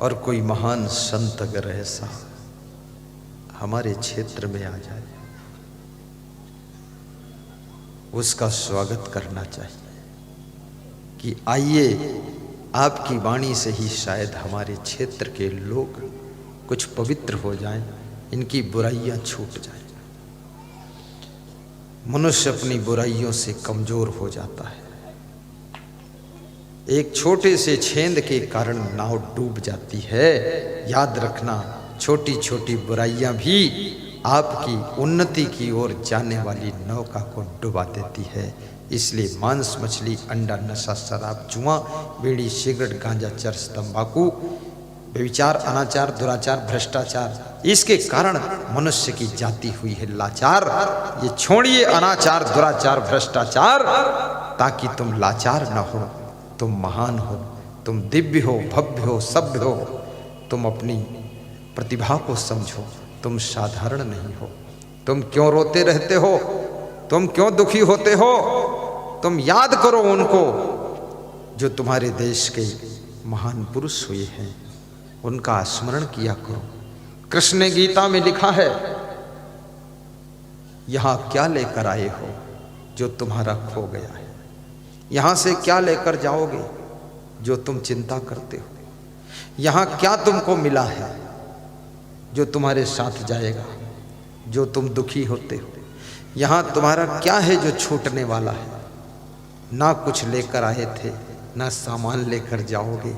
और कोई महान संत अगर ऐसा हमारे क्षेत्र में आ जाए, उसका स्वागत करना चाहिए कि आइए, आपकी वाणी से ही शायद हमारे क्षेत्र के लोग कुछ पवित्र हो जाएं, इनकी बुराइयां छूट जाएं। मनुष्य अपनी बुराइयों से कमजोर हो जाता है। एक छोटे से छेद के कारण नाव डूब जाती है। याद रखना, छोटी छोटी बुराइयां भी आपकी उन्नति की ओर जाने वाली नौका को डुबा देती है। इसलिए मांस, मछली, अंडा, नशा, शराब, जुआ, बीड़ी, सिगरेट, गांजा, चरस, तंबाकू, व्यभिचार, अनाचार, दुराचार, भ्रष्टाचार, इसके कारण मनुष्य की जाति हुई है लाचार। ये छोड़िए अनाचार, दुराचार, भ्रष्टाचार, ताकि तुम लाचार न हो, तुम महान हो, तुम दिव्य हो, भव्य हो, सभ्य हो। तुम अपनी प्रतिभा को समझो, तुम साधारण नहीं हो। तुम क्यों रोते रहते हो? तुम क्यों दुखी होते हो? तुम याद करो उनको जो तुम्हारे देश के महान पुरुष हुए हैं, उनका स्मरण किया करो। कृष्ण ने गीता में लिखा है, यहां क्या लेकर आए हो जो तुम्हारा खो गया है? यहां से क्या लेकर जाओगे जो तुम चिंता करते हो? यहां क्या तुमको मिला है जो तुम्हारे साथ जाएगा, जो तुम दुखी होते हो? यहां तुम्हारा क्या है जो छूटने वाला है? ना कुछ लेकर आए थे, ना सामान लेकर जाओगे,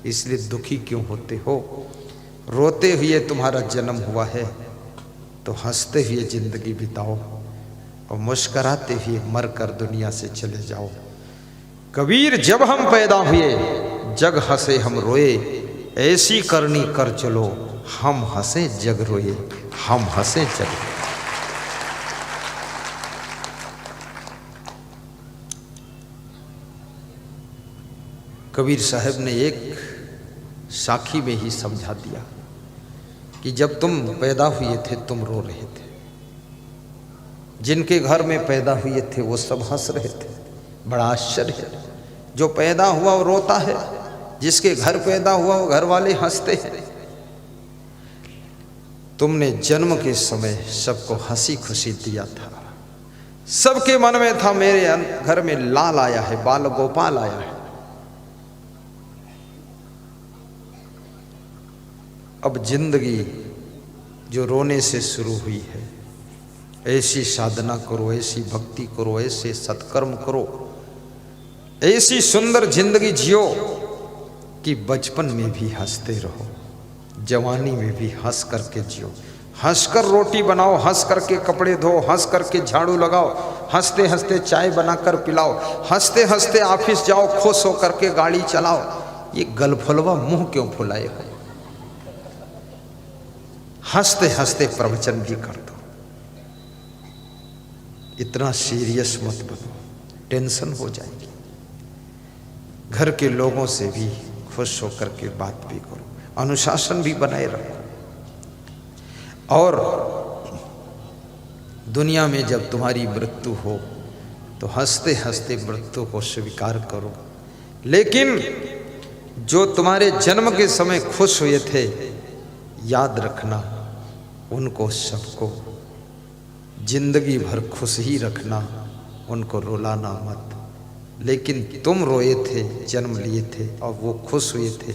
इसलिए दुखी क्यों होते हो? रोते हुए तुम्हारा जन्म हुआ है तो हंसते हुए जिंदगी बिताओ और मुस्कराते हुए मरकर दुनिया से चले जाओ। कबीर, जब हम पैदा हुए जग हंसे हम रोए, ऐसी करनी कर चलो, हम हंसे जग रोए, हम हंसे जग रोए। कबीर साहब ने एक साखी में ही समझा दिया कि जब तुम पैदा हुए थे तुम रो रहे थे, जिनके घर में पैदा हुए थे वो सब हंस रहे थे। बड़ा आश्चर्य है, जो पैदा हुआ वो रोता है, जिसके घर पैदा हुआ वो घर वाले हंसते हैं। तुमने जन्म के समय सबको हंसी खुशी दिया था, सबके मन में था मेरे घर में लाल आया है, बाल गोपाल आया है। अब जिंदगी जो रोने से शुरू हुई है, ऐसी साधना करो, ऐसी भक्ति करो, ऐसे सत्कर्म करो, ऐसी सुंदर जिंदगी जियो कि बचपन में भी हंसते रहो, जवानी में भी हंस करके जियो। हंस कर रोटी बनाओ, हंस करके कपड़े धो, हंस करके झाड़ू लगाओ, हंसते हंसते चाय बनाकर पिलाओ, हंसते हंसते ऑफिस जाओ, खुश होकर के गाड़ी चलाओ। ये गलफलवा मुंह क्यों फुलाए हो? हंसते हंसते प्रवचन भी कर दो। इतना सीरियस मत बनो, टेंशन हो जाएगी। घर के लोगों से भी खुश होकर के बात भी करो, अनुशासन भी बनाए रखो। और दुनिया में जब तुम्हारी मृत्यु हो तो हंसते हंसते मृत्यु को स्वीकार करो। लेकिन जो तुम्हारे जन्म के समय खुश हुए थे, याद रखना उनको सबको जिंदगी भर खुश ही रखना, उनको रुलाना मत। लेकिन तुम रोए थे, जन्म लिए थे और वो खुश हुए थे,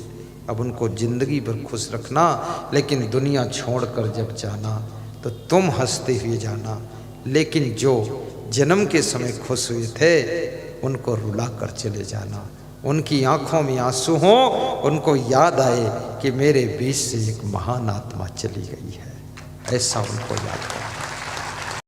अब उनको जिंदगी भर खुश रखना। लेकिन दुनिया छोड़कर जब जाना तो तुम हंसते हुए जाना, लेकिन जो जन्म के समय खुश हुए थे उनको रुला कर चले जाना। उनकी आंखों में आंसू हो, उनको याद आए कि मेरे बीच से एक महान आत्मा चली गई है, ऐसा उनको याद करो।